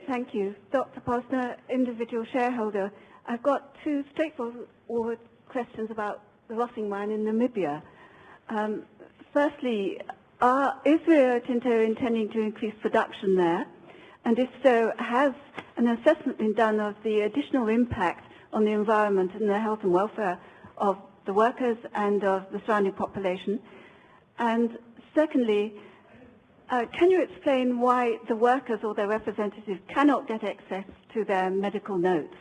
Thank you. Dr. Posner, individual shareholder. I've got two straightforward questions about the Rossing mine in Namibia. Firstly, is Rio Tinto intending to increase production there? And if so, has an assessment been done of the additional impact on the environment and the health and welfare of the workers and of the surrounding population? And secondly, can you explain why the workers or their representatives cannot get access to their medical notes?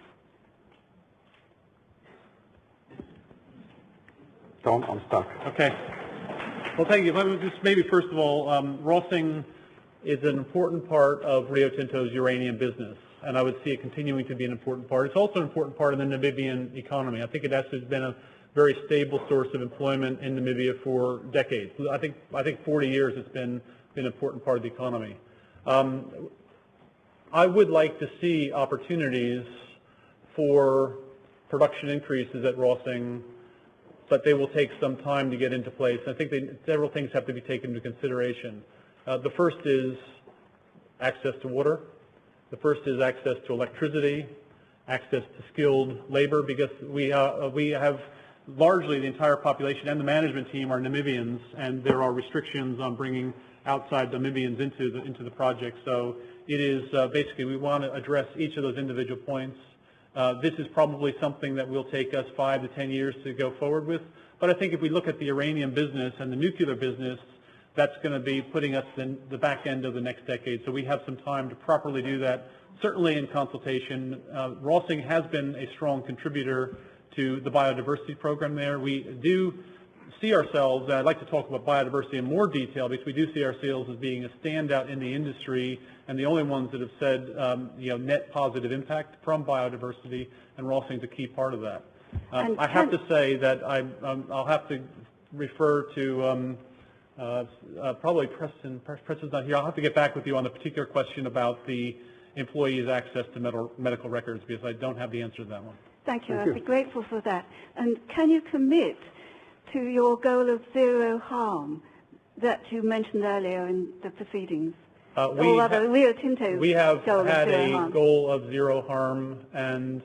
Tom, I'm stuck. Okay. Well, thank you. Let me just maybe first of all, Rossing is an important part of Rio Tinto's uranium business, and I would see it continuing to be an important part. It's also an important part of the Namibian economy. I think it has been a very stable source of employment in Namibia for decades. I think 40 years it's been an important part of the economy. I would like to see opportunities for production increases at Rossing, but they will take some time to get into place. I think several things have to be taken into consideration. The first is access to water. The first is access to electricity, access to skilled labor, because we have largely the entire population and the management team are Namibians, and there are restrictions on bringing outside Namibians into the project. So it is basically we want to address each of those individual points. This is probably something that will take us 5 to 10 years to go forward with. But I think if we look at the uranium business and the nuclear business, that's going to be putting us in the back end of the next decade. So we have some time to properly do that, certainly in consultation. Rossing has been a strong contributor to the biodiversity program there. We do see ourselves, and I'd like to talk about biodiversity in more detail, because we do see ourselves as being a standout in the industry and the only ones that have said net positive impact from biodiversity, and Rossing is a key part of that. I have to say that I'll have to refer to probably Preston's not here. I'll have to get back with you on the particular question about the employees' access to medical records, because I don't have the answer to that one. Thank you. I'd be grateful for that. And can you commit to your goal of zero harm that you mentioned earlier in the proceedings? Rio Tinto. We have had a goal of zero harm, and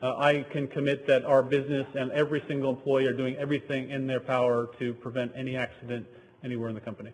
I can commit that our business and every single employee are doing everything in their power to prevent any accident anywhere in the company.